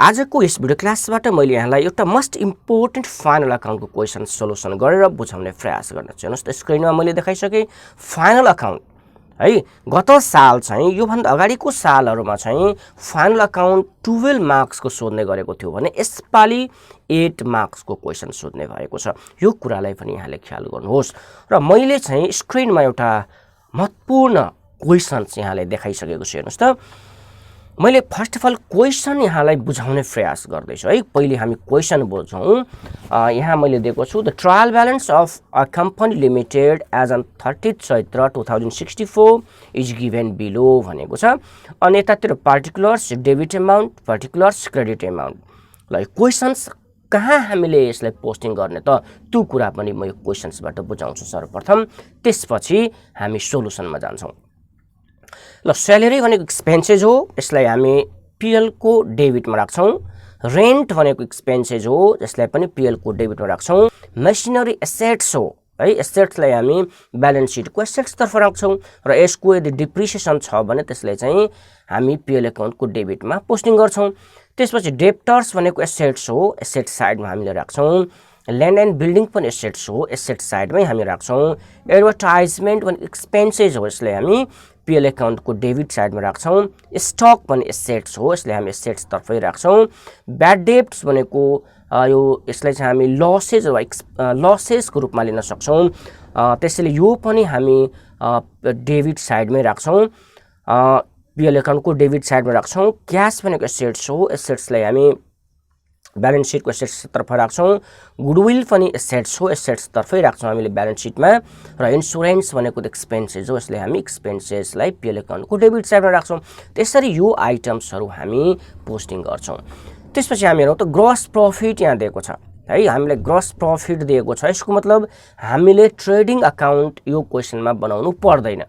आजको यस भिडियो क्लासबाट मैले यहाँलाई एउटा मोस्ट इम्पोर्टेन्ट फाइनल अकाउन्टको क्वेसन सोलुसन गरेर बुझाउने प्रयास गर्न हेर्नुहोस् त स्क्रिनमा मैले देखाइसकेँ फाइनल अकाउन्ट है गत साल चाहिँ योभन्दा अगाडिको सालहरुमा चाहिँ फाइनल अकाउन्ट 12 मार्क्सको सोध्ने गरेको थियो भने यसपालि 8 मार्क्सको क्वेसन सोध्ने भएको छ। यो कुरालाई पनि यहाँले ख्याल गर्नुहोस् र मैले चाहिँ स्क्रिनमा एउटा महत्त्वपूर्ण क्वेसन चाहिँ यहाँले देखाइसकेको छु। हेर्नुहोस् त मैले फर्स्ट अफ अल क्वेसन यहाँलाई बुझाउने प्रयास गर्दैछु है। पहिले हामी क्वेसन बुझौं। यहाँ मैले दिएको छु the trial balance of a company limited as on 30 Chaitra 2064 is given below भनेको छ। अनि यतातिर particulars debit amount particulars credit amount. ल क्वेशन्स कहाँ हामीले यसलाई पोस्टिङ गर्ने त त्यो कुरा पनि म यो क्वेशन्सबाट बुझाउँछु सर्वप्रथम, त्यसपछि हामी सोलुसनमा जान्छौं। ल स्यालेरी भनेको एक्सपेन्सेस हो, यसलाई हामी पीएल को डेबिटमा राख्छौं। रेन्ट भनेको एक्सपेन्सेस हो, यसलाई पनि पीएल को डेबिटमा राख्छौं। मेसिनरी एसेट्स हो है, एसेट्सलाई हामी ब्यालेन्स शीटको एसेट्स तर्फ राख्छौं र यसको यदि डिप्रिसिएसन छ भने त्यसलाई चाहिँ हामी पीएल अकाउन्टको डेबिटमा पोस्टिङ गर्छौं। त्यसपछि डेब्टर्स भनेको एसेट्स हो, एसेट साइडमा हामीले राख्छौं। ल्यान्ड एन्ड बिल्डिङ पनि एसेट्स हो, एसेट साइडमै हामी राख्छौं। एडभर्टाइजमेन्ट भनेको एक्सपेन्सेस हो, यसलाई हामी पीएल अकाउन्टको डेबिट साइडमा राख्छौं। स्टक पनि एसेट्स हो, यसलाई हामी एसेट्स तर्फै राख्छौं। ब्याड डेब्ट्स भनेको यो यसलाई चाहिँ हामी लसेज वा लसेसको रूपमा लिन सक्छौं, त्यसैले यो पनि हामी डेबिट साइडमै राख्छौं, पीएल अकाउन्टको डेबिट साइडमा राख्छौं। क्याश भनेको एसेट्स हो, एसेट्सलाई हामी ब्यालेन्स शीटको एसेट्स तर्फ राख्छौं। गुडविल पनि एसेट्स हो, एसेट्स तर्फै राख्छौं हामीले ब्यालेन्स शीटमा। र इन्स्योरेन्स भनेको एक्सपेन्सेस हो, यसले हामी एक्सपेन्सेसलाई पीएल अकाउन्टको डेबिट साइडमा राख्छौं। त्यसरी यो आइटम्सहरु हामी पोस्टिङ गर्छौं। त्यसपछि हामी हेरौं त ग्रस प्रॉफिट यहाँ दिएको छ है, हामीले ग्रस प्रॉफिट दिएको छ। यसको मतलब हामीले ट्रेडिङ अकाउन्ट यो क्वेशनमा बनाउनु पर्दैन,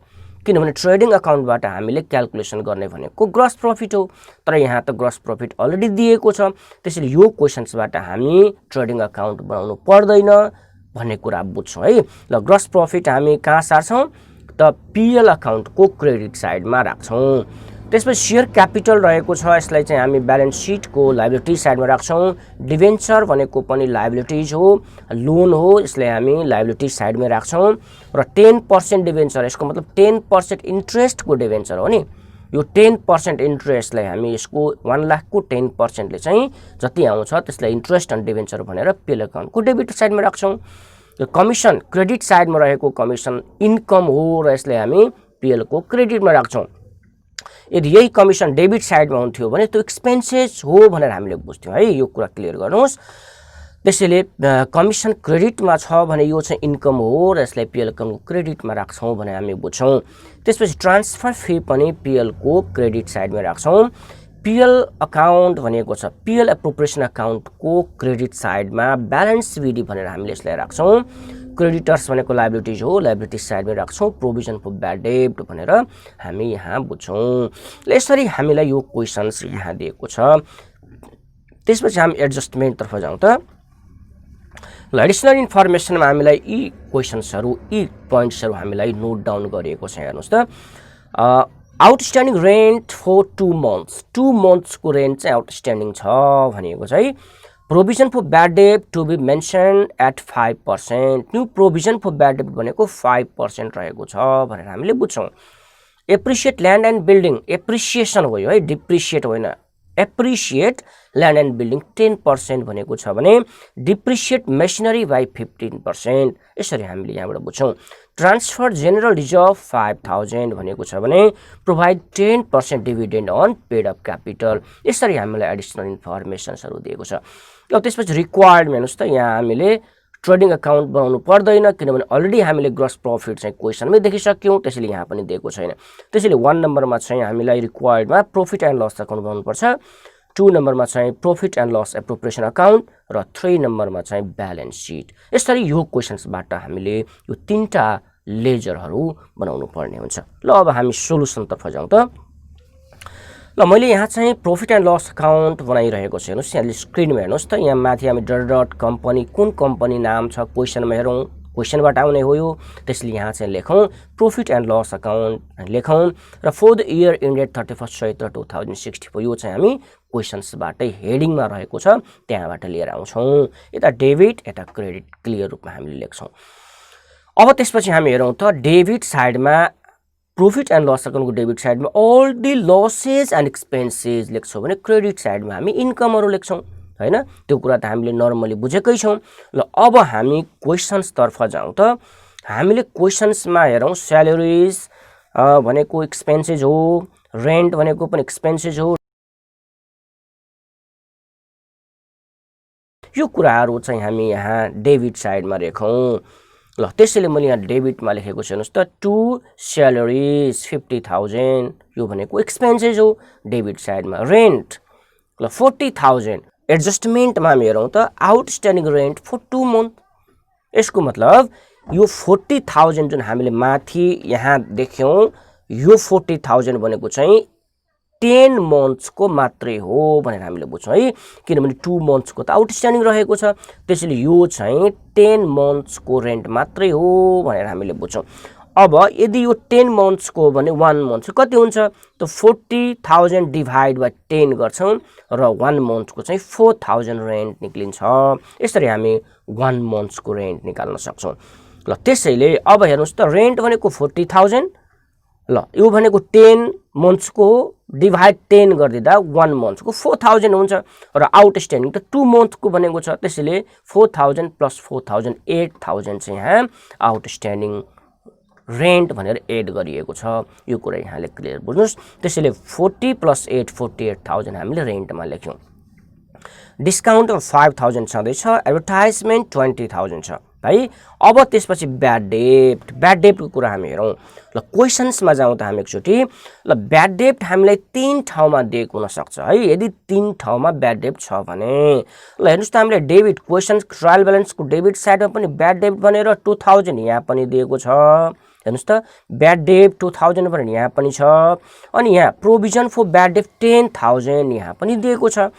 किनभने ट्रेडिङ अकाउन्टबाट हामीले क्याल्कुलेसन गर्ने भनेको ग्रस प्रॉफिट हो। तर यहाँ त ग्रस प्रॉफिट अलरेडी दिएको छ, त्यसैले यो क्वेशन्सबाट हामी ट्रेडिङ अकाउन्ट बनाउनु पर्दैन भन्ने कुरा बुझ्छौं है। ल ग्रस प्रॉफिट हामी कहाँ सार्छौं त पीएल अकाउन्टको क्रेडिट साइडमा राख्छौं। त्यसपछि शेयर क्यापिटल रहेको छ, यसलाई चाहिँ हामी ब्यालेन्स शीटको लायबिलिटी साइडमा राख्छौं। डिबेन्चर भनेको पनि लायबिलिटीज हो, लोन हो, यसलाई हामी लायबिलिटी साइडमा राख्छौं। र 10% डिबेन्चर, यसको मतलब 10% इन्ट्रेस्टको डिबेन्चर हो नि, यो 10% इन्ट्रेस्टलाई हामी यसको 1 लाख को 10% ले चाहिँ जति आउँछ त्यसलाई इन्ट्रेस्ट अन डिबेन्चर भनेर पीएल अकाउन्टको डेबिट साइडमा राख्छौं। यो कमिसन क्रेडिट साइडमा रहेको कमिसन इन्कम हो र यसलाई हामी पीएल को क्रेडिटमा राख्छौं। यदि यही कमिसन डेबिट साइडमा हुन्थ्यो भने त्यो एक्सपेन्सेस हो भनेर हामीले बुझ्थ्यौं है, यो कुरा क्लियर गर्नुहोस्। त्यसैले कमिसन क्रेडिटमा छ भने यो चाहिँ इन्कम हो र यसलाई पीएल अकाउन्टको क्रेडिटमा राख्छौं भने हामी बुझ्छौं। त्यसपछि ट्रान्सफर फी पनि पीएल को क्रेडिट साइडमा राख्छौं। पीएल अकाउन्ट भनेको छ पीएल एप्रोप्रिएसन अकाउन्टको क्रेडिट साइडमा ब्यालेन्स विधि भनेर हामीले यसलाई राख्छौं। क्रेडिटर्स भनेको लायबिलिटीज हो, लायबिलिटी साइडमा राख्छौं। प्रोभिजन फर ब्याड डेब्ट भनेर हामी यहाँ बुझ्छौं। यसरी हामीलाई यो क्वेशन्स यहाँ दिएको छ। त्यसपछि हामी एडजस्टमेन्ट तर्फ जाउँ त। ल एडिसनल इन्फर्मेसनमा हामीलाई यी क्वेशन्सहरु यी पोइन्ट्सहरु हामीलाई नोट डाउन गरिएको छ। हेर्नुस् त outstanding rent for 2 months, 2 months को रेन्ट चाहिँ आउटस्ट्यान्डिङ छ भनेको छ है। प्रोभिजन फर ब्याड डेब्ट to be mention at 5%, new provision for bad डेब्ट भनेको 5% रहेको छ भनेर हामीले बुझ्छौं। Appreciate land and building, appreciation हो यो है, डिप्रिसिएट होइन। एप्रिसिएट ल्यान्ड एन्ड बिल्डिङ 10% भनेको छ भने डिप्रिसिएट मेसिनरी बाइ 15%, यसरी हामीले यहाँबाट बुझ्छौं। ट्रान्सफर जेनरल रिजर्भ 5000 भनेको छ भने provide 10% dividend on paid up capital, यसरी हामीलाई एडिसनल इन्फर्मेसन्सहरु दिएको छ। अब त्यसपछि रिक्वायर्ड हेर्नुस् त यहाँ हामीले ट्रेडिङ अकाउन्ट बनाउनु पर्दैन, किनभने अलरेडी हामीले ग्रस प्रॉफिट चाहिँ क्वेशनमै देखिसक्यौं, त्यसैले यहाँ पनि दिएको छैन। त्यसैले 1 नम्बरमा चाहिँ हामीलाई रिक्वायर्डमा प्रॉफिट एन्ड लस अकाउन्ट बनाउनु पर्छ, 2 नम्बरमा चाहिँ profit and loss appropriation account र 3 नम्बरमा चाहिँ ब्यालेन्स शीट। यसरी यो क्वेशन्सबाट हामीले यो 3टा लेजरहरु बनाउनु पर्ने हुन्छ। ल अब हामी सोलुसन तर्फ जाउँ त। ल मैले यहाँ चाहिँ प्रॉफिट एन्ड लस अकाउन्ट बनाइरहेको छु। हेर्नुस् यहाँ स्क्रिनमा हेर्नुस् त, यहाँ माथि हामी डट कम्पनी कुन कम्पनी नाम छ क्वेशनमा हेरौं क्वेसनबाट आउने हो यो। त्यसले यहाँ चाहिँ लेखौँ प्रॉफिट एन्ड लस अकाउन्ट लेखौँ र फर द इयर एन्डेड 31 चैत्र 2064 यो चाहिँ हामी क्वेसन्सबाटै हेडिङमा रहेको छ त्यहाँबाट लिएर आउँछौँ। यता डेबिट यता क्रेडिट क्लियर रूपमा हामीले लेख्छौँ। अब त्यसपछि हामी हेरौँ त डेबिट साइडमा प्रॉफिट एन्ड लस अकाउन्टको डेबिट साइडमा all the losses and expenses लेख्छौँ भने क्रेडिट साइडमा हामी इन्कमहरू लेख्छौँ हैन। त्यो कुरा त हामीले नर्मली बुझेकै छौँ। ल अब हामी क्वेसन्सतर्फ जाउँ त। हामीले क्वेसन्समा हेरौँ स्यालेरिज भनेको एक्सपेन्सेस हो, रेन्ट भनेको पनि एक्सपेन्सेस हो। यो कुराहरू चाहिँ हामी यहाँ डेबिट साइडमा लेखौँ। ल त्यसैले मैले यहाँ डेबिटमा लेखेको छु हेर्नुहोस् त 2 स्यालेरिज 50,000 यो भनेको एक्सपेन्सेस हो डेबिट साइडमा। रेन्ट ल 40,000 एडजस्टमेन्टमा हामी हेरौँ त आउटस्ट्यान्डिङ रेन्ट फर 2 मन्थ। यसको मतलब यो 40,000 जुन हामीले माथि यहाँ देख्यौँ यो 40,000 भनेको चाहिँ 10 मन्थ्सको मात्रै हो भनेर हामीले बुझ्छौँ है। किनभने 2 मन्थ्सको त आउटस्ट्यान्डिङ रहेको छ। त्यसैले यो चाहिँ 10 मन्थ्सको रेन्ट मात्रै हो भनेर हामीले बुझ्छौँ। अब यदि यो 10 मन्थ्सको हो भने 1 मन्थ कति हुन्छ त 40,000 डिभाइड बाइ 10 गर्छौँ र 1 मन्थको चाहिँ 4,000 रेन्ट निक्लिन्छ। यसरी हामी 1 मन्थको रेन्ट निकाल्न सक्छौँ। ल त्यसैले अब हेर्नुहोस् त रेन्ट भनेको 40,000 ल यो भनेको 10 मन्थ्सको हो डिभाइड 10 गरिदिँदा 1 मन्थको 4,000 हुन्छ र आउटस्ट्यान्डिङ त 2 मन्थको बनेको छ। त्यसैले 4,000 प्लस 4,000 8,000 चाहिँ यहाँ आउटस्ट्यान्डिङ रेन्ट भनेर एड गरिएको छ। यो कुरा यहाँले क्लियर बुझ्नुहोस्। त्यसैले 40 प्लस 8 48,000 हामीले रेन्टमा लेख्यौँ। डिस्काउन्ट 5,000 छँदैछ, एडभर्टाइजमेन्ट 20,000 छ है। अब त्यसपछि ब्याड डेब्टको कुरा हामी हेरौँ। ल क्वेसन्समा जाउँ त हामी एकचोटि। ल ब्याड डेब्ट हामीलाई 3 ठाउँमा दिएको हुनसक्छ है। यदि 3 ठाउँमा ब्याड डेब्ट छ भने ल हेर्नुहोस् त हामीले डेबिट क्वेसन्स ट्रायल ब्यालेन्सको डेबिट साइडमा पनि ब्याड डेब्ट भनेर 2,000 यहाँ पनि दिएको छ। हेर्नुहोस् त ब्याड डेब्ट 2,000 भनेर यहाँ पनि छ। अनि यहाँ प्रोभिजन फर ब्याड डेब्ट 10,000 यहाँ पनि दिएको छ।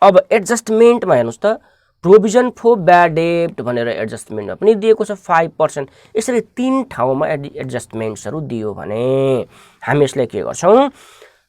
अब एडजस्टमेन्टमा हेर्नुहोस् त प्रोभिजन फर ब्याड डेब्ट भनेर एडजस्टमेन्टमा पनि दिएको छ 5%। यसरी 3 ठाउँमा एडजस्टमेन्ट्सहरू दियो भने हामी यसलाई के गर्छौँ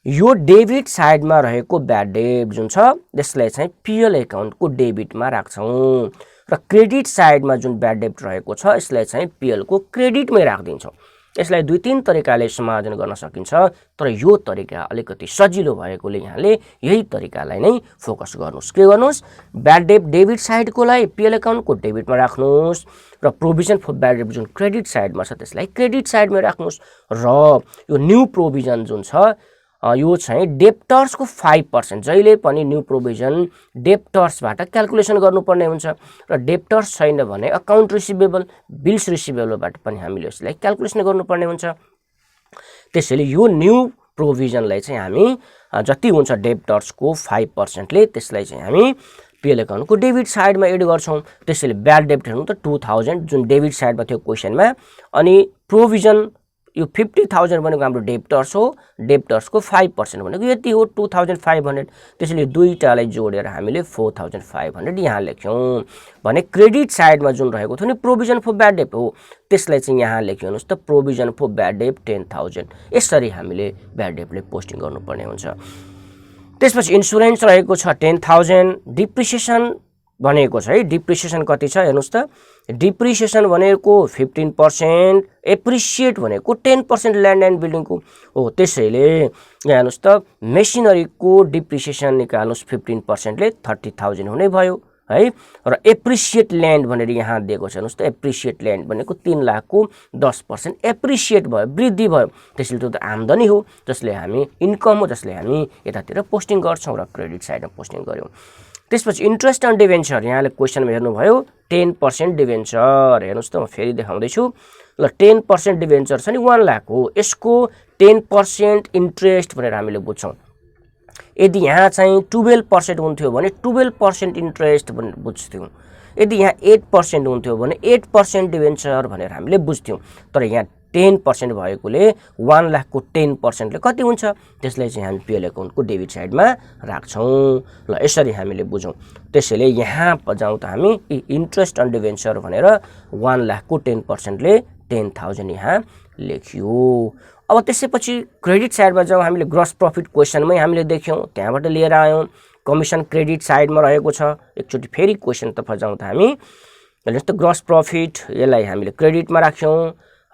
यो डेबिट साइडमा रहेको ब्याड डेब्ट जुन छ त्यसलाई चाहिँ पिएल एकाउन्टको डेबिटमा राख्छौँ र क्रेडिट साइडमा जुन ब्याड डेब्ट रहेको छ यसलाई चाहिँ पिएलको क्रेडिटमै राखिदिन्छौँ। यसलाई 2-3 तरिकाले समाधान गर्न सकिन्छ तर यो तरिका अलिकति सजिलो भएकोले यहाँले यही तरिकालाई नै फोकस गर्नुस्। के गर्नुस् ब्याड डेब्ट डेबिट साइडकोलाई पिएल एकाउन्टको डेबिटमा राख्नुस् र प्रोभिजन फर ब्याड डेब्ट जुन क्रेडिट साइडमा छ त्यसलाई क्रेडिट साइडमा राख्नुस् र यो न्यू प्रोभिजन जुन छ यो चाहिँ डेप्टर्सको 5%। जहिले पनि न्यू प्रोभिजन डेप्टर्सबाट क्याल्कुलेसन गर्नुपर्ने हुन्छ र डेप्टर्स छैन भने अकाउन्ट रिसिभेबल बिल्स रिसिभेबलबाट पनि हामीले यसलाई क्याल्कुलेसन गर्नुपर्ने हुन्छ। त्यसैले यो न्यू प्रोभिजनलाई चाहिँ हामी जति हुन्छ डेप्टर्सको 5%ले त्यसलाई चाहिँ हामी पिएल एकाउन्टको डेबिट साइडमा एड गर्छौँ। त्यसैले ब्याड डेब्ट हेर्नु त 2,000 जुन डेबिट साइडमा थियो क्वेसनमा अनि प्रोभिजन यो 50,000 भनेको हाम्रो डेप्टर्स हो। डेप्टर्सको 5% भनेको यति हो 2,500। त्यसैले दुईटालाई जोडेर हामीले 4,500 यहाँ लेख्यौँ भने क्रेडिट साइडमा जुन रहेको थियो नि प्रोभिजन फर ब्याड डेब्ट हो त्यसलाई चाहिँ यहाँ लेख्यो हेर्नुहोस् त प्रोभिजन फर ब्याड डेब्ट 10,000। यसरी हामीले ब्याड डेब्टले पोस्टिङ गर्नुपर्ने हुन्छ। त्यसपछि इन्सुरेन्स रहेको छ 10,000। डिप्रिसिएसन भनेको छ है। डिप्रिसिएसन कति छ हेर्नुहोस् त डिप्रिसिएसन भनेको 15%, एप्रिसिएट भनेको 10% ल्यान्ड एन्ड बिल्डिङको हो। त्यसैले यहाँ हेर्नुहोस् त मेसिनरीको डिप्रिसिएसन निकाल्नुहोस् 15%ले 30,000 हुने भयो है र एप्रिसिएट ल्यान्ड भनेर यहाँ दिएको छ हेर्नुहोस् त एप्रिसिएट ल्यान्ड भनेको 3 लाखको 10% एप्रिसिएट भयो वृद्धि भयो। त्यसैले त्यो त आम्दानी हो जसले हामी इन्कम हो जसले हामी यतातिर पोस्टिङ गर्छौँ र क्रेडिट साइडमा पोस्टिङ गर्यौँ। त्यसपछि इन्ट्रेस्ट अन डिभेन्चर यहाँले क्वेसनमा हेर्नुभयो 10% डिभेन्चर हेर्नुहोस् त म फेरि देखाउँदैछु। ल 10% डिभेन्चर छ नि 1 लाख हो। यसको 10% इन्ट्रेस्ट भनेर हामीले बुझ्छौँ। यदि यहाँ चाहिँ 12% हुन्थ्यो भने 12% इन्ट्रेस्ट भनेर बुझ्थ्यौँ। यदि यहाँ 8% हुन्थ्यो भने 8% डिभेन्चर भनेर हामीले बुझ्थ्यौँ। तर यहाँ 10% भएकोले 1 लाखको 10% ले कति हुन्छ त्यसलाई चाहिँ हामी पिएल एकाउन्टको डेबिट साइडमा राख्छौं ल यसरी हामीले बुझौं त्यसैले यहाँ जाउँ त हामी इन्ट्रेस्ट अन डिभेन्चर भनेर 1 लाखको 10% ले 10,000 यहाँ लेखियो अब त्यसैपछि क्रेडिट साइडमा जाउँ हामीले ग्रस प्रॉफिट क्वेशनमै हामीले देख्यौं त्यहाँबाट लिएर आयौं कमिसन क्रेडिट साइडमा रहेको छ एकचोटी फेरि क्वेशन तर्फ जाउँ त हामी जस्तो ग्रस प्रॉफिट यसलाई हामीले क्रेडिटमा राख्यौं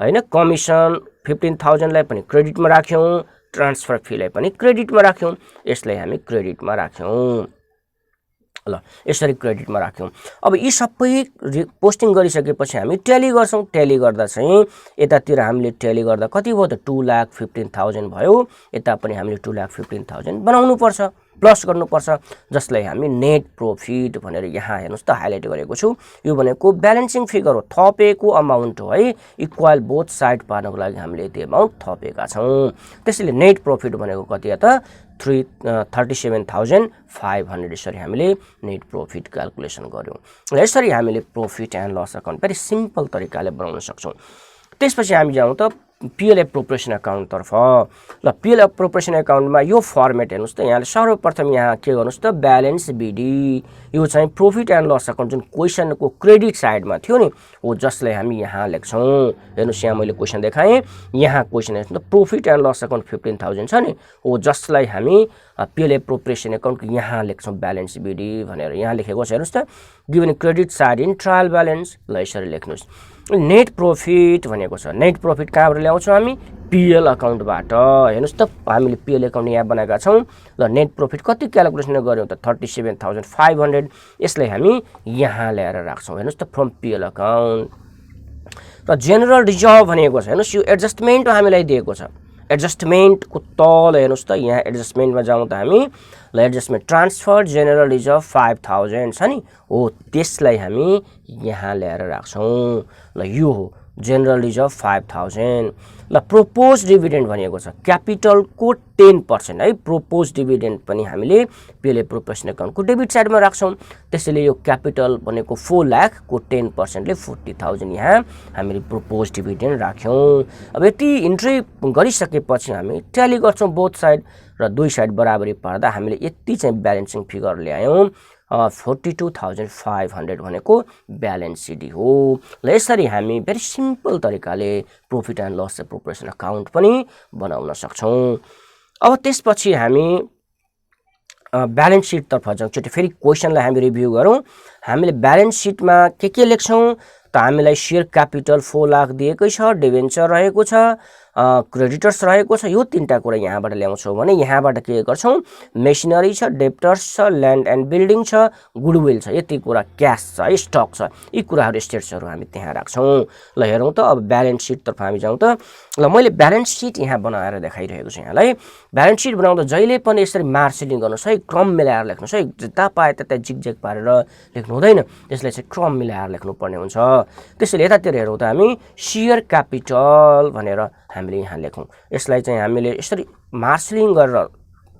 हैन कमिसन 15,000 लाई पनि क्रेडिटमा राख्यौं ट्रान्सफर फीलाई पनि क्रेडिटमा राख्यौं यसलाई हामी क्रेडिटमा राख्यौं ल यसरी क्रेडिटमा राख्यौं अब यी सबै पोस्टिङ गरिसकेपछि हामी ट्याली गर्छौं ट्याली गर्दा चाहिँ यतातिर हामीले ट्याली गर्दा कति भयो त 2,15,000 भयो यता पनि हामीले 2,15,000 बनाउनु पर्छ प्लस गर्नुपर्छ जसलाई हामी नेट प्रॉफिट भनेर यहाँ हेर्नुस् त हाइलाइट गरेको छु यो भनेको ब्यालेन्सिङ फिगर हो थपेको अमाउन्ट हो है इक्वल बोथ साइड पार्नको लागि हामीले यति अमाउन्ट थपेका छौं त्यसैले नेट प्रॉफिट भनेको कति त 37,500 यसरी हामीले नेट प्रॉफिट क्याल्कुलेसन गर्यौं र यसरी हामीले profit and loss account very simple तरिकाले बनाउन सक्छौं त्यसपछि हामी जाउँ त पिएल एप्रोप्रिएसन अकाउन्ट तर्फ ल पिएल एप्रोप्रिएसन अकाउन्टमा यो फर्मेट हेर्नुस् त यहाँले सर्वप्रथम यहाँ के गर्नुस् त ब्यालेन्स बीडी यो चाहिँ प्रॉफिट एन्ड लस अकाउन्ट जुन क्वेशनको क्रेडिट साइडमा थियो नि हो जसलाई हामी यहाँ लेख्छौं हेर्नुस् यहाँ मैले क्वेशन देखाएँ यहाँ क्वेशन हेर्नुस् त प्रॉफिट एन्ड लस अकाउन्ट 15,000 छ नि हो जसलाई हामी पिएल एप्रोप्रिएसन अकाउन्ट यहाँ लेख्छौं ब्यालेन्स बीडी भनेर यहाँ लेखेको छ हेर्नुस् त given credit side in trial balance ल यसरी लेख्नुस् नेट प्रॉफिट भनेको छ नेट प्रॉफिट कहाँबाट ल्याउँछौं हामी पिएल अकाउन्टबाट हेर्नुस् त हामीले पिएल अकाउन्ट यहाँ बनाएका छौं ल नेट प्रॉफिट कति क्याल्कुलेसन गर्यौं त 37,500 यसलाई हामी यहाँ ल्याएर राख्छौं हेर्नुस् त फ्रम पिएल अकाउन्ट र जेनरल रिजर्भ भनेको छ हेर्नुस् यो एडजस्टमेन्ट हामीलाई दिएको छ एडजस्टमेन्ट को तल हेर्नुस् त यहाँ एडजस्टमेन्टमा जाउँ त हामी ल एडजस्टमेन्ट ट्रान्सफर जेनरल रिजर्भ 5,000 छ नि हो त्यसलाई हामी यहाँ ल्याएर राख्छौं ल यो हो जेनरल रिजर्भ 5,000 ल प्रोपोज डिभिडेन्ड भनेको छ क्यापिटल को 10% है प्रोपोज डिभिडेन्ड पनि हामीले पिएल एप्रोप्रिएसन अकाउन्टको डेबिट साइडमा राख्छौं त्यसैले यो क्यापिटल भनेको 4 लाख को 10% ले 40,000 यहाँ हामीले प्रोपोज डिभिडेन्ड राख्यौं अब यति इन्ट्री गरिसकेपछि हामी ट्याली गर्छौं बोथ साइड र दुई साइड बराबरी पार्दा हामीले यति चाहिँ ब्यालेन्सिङ फिगर ल्यायौं 42,500 भनेको ब्यालेन्स सिडी हो ल यसरी हामी भेरी सिम्पल तरिकाले profit and loss appropriation account पनि बनाउन सक्छौं अब त्यसपछि हामी ब्यालेन्स सिट तर्फ जाउँ चोटी फेरि क्वेशनलाई हामी रिभ्यु गरौँ हामीले ब्यालेन्स सिटमा के लेख्छौं त हामीलाई शेयर क्यापिटल 4 लाख दिएकै छ डिभेन्चर रहेको छ क्रेडिटर्स रहेको छ यो तीनटा कुरा यहाँबाट ल्याउँछौं भने यहाँबाट के गर्छौं मेसिनरी छ डेब्टर्स छ ल्यान्ड एन्ड बिल्डिङ छ गुडविल छ यति कुरा क्याश छ स्टक छ यी कुराहरु एस्टेट्सहरु हामी त्यहाँ राख्छौं ल हेरौं त अब ब्यालेन्स सिट तर्फ हामी जाउँ त ल मैले ब्यालेन्स सिट यहाँ बनाएर देखाइरहेको छु यहाँलाई ब्यालेन्स सिट बनाउँदा जहिले पनि यसरी मार्जिनिङ गर्नुस् है क्रम मिलाएर लेख्नुस् है जता पाए त्यता जिगज्याग पारेर लेख्नु हुँदैन त्यसलाई चाहिँ क्रम मिलाएर लेख्नु पर्ने हुन्छ त्यसैले यतातिर हेरौँ त हामी शेयर क्यापिटल भनेर हामीले यहाँ लेखौं यसलाई चाहिँ हामीले यसरी मार्जिनिङ गरेर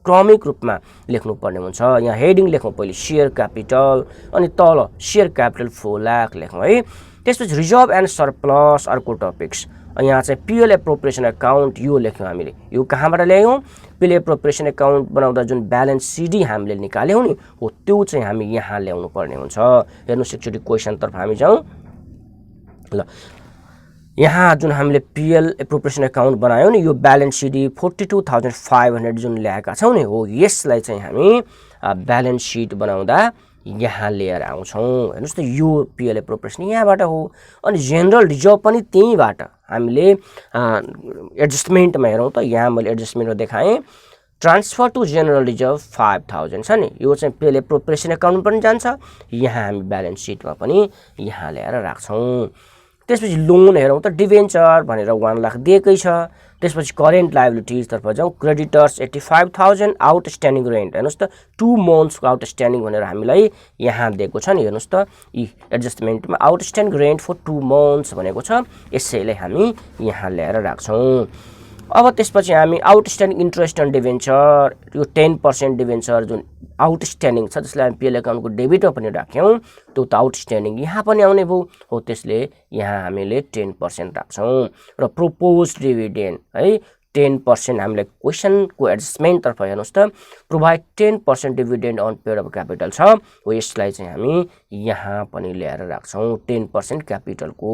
क्रमिक रूपमा लेख्नु पर्ने हुन्छ यहाँ हेडिङ लेखौं पहिले शेयर क्यापिटल अनि तल शेयर क्यापिटल 4 लाख लेखौं है त्यसपछि रिजर्भ एन्ड सरप्लस अर्को टपिक्स यहाँ चाहिँ पिएल एप्रोप्रिएसन अकाउन्ट यो लेख्यौं हामीले यो कहाँबाट ल्यायौं पिएल एप्रोप्रिएसन अकाउन्ट बनाउँदा जुन ब्यालेन्स सिडी हामीले निकाल्यौं नि हो त्यो चाहिँ हामी यहाँ ल्याउनु पर्ने हुन्छ हेर्नुस् एकचोटी क्वेशन तर्फ हामी जाउँ ल यहाँ जुन हामीले पिएल एप्रोप्रिएसन अकाउन्ट बनायौं नि यो ब्यालेन्स सिडी 42,500 जुन ल्याएका छौं नि हो यसलाई चाहिँ हामी ब्यालेन्स सिट बनाउँदा यहाँ लिएर आउँछौं हेर्नुस् त यो पिएल एप्रोप्रिएसन यहाँबाट हो अनि जेनरल रिजर्भ पनि त्यहीबाट हामीले एडजस्टमेन्टमा हेरौं त यहाँ मैले एडजस्टमेन्टमा देखाएँ ट्रान्सफर टु जेनरल रिजर्भ 5,000 छ नि यो चाहिँ पिएल एप्रोप्रिएसन अकाउन्ट पनि जान्छ यहाँ हामी ब्यालेन्स सिटमा पनि यहाँ ल्याएर राख्छौं त्यसपछि लोन हेरौं त डिभेन्चर भनेर 1 लाख दिएकै छ त्यसपछि करेन्ट लायबिलिटीज तर्फ जाउँ क्रेडिटर्स 85,000 आउटस्ट्यान्डिङ रेन्ट हेर्नुस् त 2 मन्थ्सको आउटस्ट्यान्डिङ भनेर हामीलाई यहाँ दिएको छ नि हेर्नुस् त यी एडजस्टमेन्टमा आउटस्ट्यान्डिङ रेन्ट फर 2 मन्थ्स भनेको छ यसैले हामी यहाँ ल्याएर राख्छौं अब त्यसपछि हामी आउटस्ट्यान्डिङ इन्ट्रेस्ट अन डिभेन्चर यो 10% डिभेन्चर जुन आउटस्ट्यान्डिङ छ त्यसलाई हामी पिएल एकाउन्टको डेबिटमा पनि राख्यौँ त्यो त आउटस्ट्यान्डिङ यहाँ पनि आउने भयो हो त्यसले यहाँ हामीले 10% राख्छौँ र प्रोपोज डिभिडेन्ड है 10% हामीलाई क्वेसनको एडजस्टमेन्टतर्फ हेर्नुहोस् त provide 10% dividend on paid up capital छ हो यसलाई चाहिँ हामी यहाँ पनि ल्याएर राख्छौँ 10% क्यापिटलको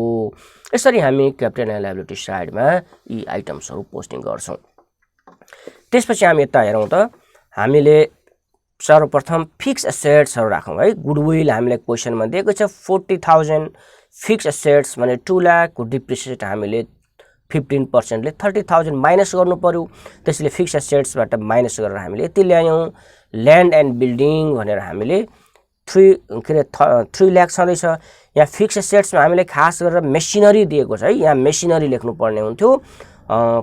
यसरी हामी क्यापिटल एन्ड लायबिलिटी साइडमा यी आइटम्सहरू पोस्टिङ गर्छौँ त्यसपछि हामी यता हेरौँ त हामीले सर्वप्रथम फिक्स एसेट्सहरू राखौँ है गुडविल हामीलाई क्वेसनमा दिएको छ 40,000 फिक्स एसेट्स भने 2 लाख को डिप्रिसिएट हामीले 15% ले 30,000 माइनस गर्नु पर्यो त्यसैले फिक्स एसेट्सबाट माइनस गरेर हामीले यति ल्यायौँ ल्यान्ड एन्ड बिल्डिङ भनेर हामीले 3 लाख छँदैछ यहाँ फिक्स एसेट्समा हामीले खास गरेर मेसिनरी दिएको छ है यहाँ मेसिनरी लेख्नु पर्ने हुन्थ्यो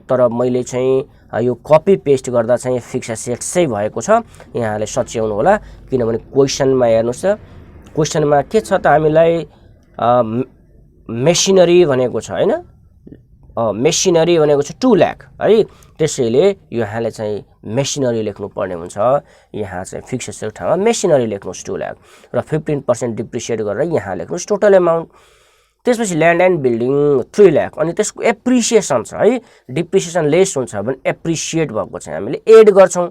तर मैले चाहिँ यो कपी पेस्ट गर्दा चाहिँ फिक्स एसेट्सै भएको छ यहाँले सच्याउनु होला किनभने क्वेसनमा हेर्नुस् त क्वेसनमा के छ त हामीलाई मेसिनरी भनेको छ हैन मेसिनरी भनेको छ 2 लाख है त्यसैले यहाँले चाहिँ मेसिनरी लेख्नु पर्ने हुन्छ यहाँ चाहिँ फिक्स एसेट ठाउँमा मेसिनरी लेख्नुस् 2 लाख र 15% डिप्रिसिएट गरेर यहाँ लेख्नुस् टोटल अमाउन्ट त्यसपछि ल्यान्ड एन्ड बिल्डिङ 3 लाख अनि त्यसको एप्रिसिएसन छ है डिप्रिसिएसन लेस हुन्छ भने एप्रिसिएट भएको चाहिँ हामीले एड गर्छौं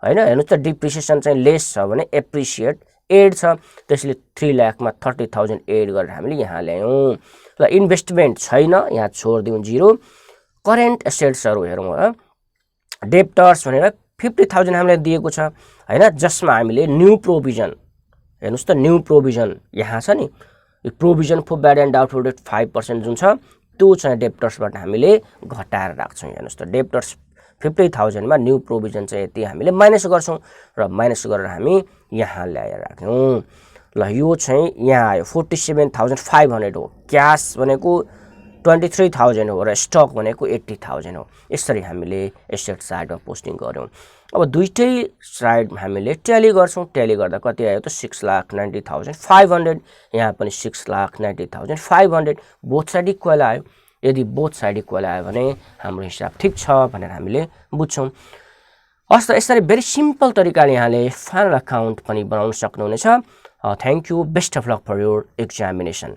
हैन हेर्नुस् त डिप्रिसिएसन चाहिँ लेस छ भने एप्रिसिएट एड छ त्यसैले 3 लाखमा 30,000 एड गरेर हामीले यहाँ ल्यायौं ल इन्भेस्टमेन्ट छैन यहाँ छोड्दिउँ 0 करेन्ट एसेट्सहरु हेरौँ होला डेब्टर्स भनेर 50,000 हामीलाई दिएको छ हैन जसमा हामीले न्यू प्रोभिजन हेर्नुस् त न्यू प्रोभिजन यहाँ छ नि यो provision for bad and doubtful debt 5% जुन छ त्यो चाहिँ डेब्टर्सबाट हामीले घटाएर राख्छौं हेर्नुस् त डेब्टर्स 50,000 मा न्यू प्रोभिजन चाहिँ यति हामीले माइनस गर्छौं र माइनस गरेर हामी यहाँ ल्याएर राख्यौं ल यो चाहिँ यहाँ आयो 47,500 हो क्याश भनेको 23,000 हो र स्टक भनेको 80,000 हो यसरी हामीले एसेट साइडमा पोस्टिङ गर्यौं अब दुईटै साइड हामीले ट्याली गर्छौं ट्याली गर्दा कति आयो त 6,90,500 यहाँ पनि 6,90,500 बोथ साइड इक्वल आयो यदि बोथ साइड इक्वल आयो भने हाम्रो हिसाब ठीक छ भनेर हामीले बुझ्छौं हस् त यसरी भेरी सिम्पल तरिकाले यहाँले फाइनल अकाउन्ट पनि बनाउन सक्नुहुनेछ thank you best of luck for your examination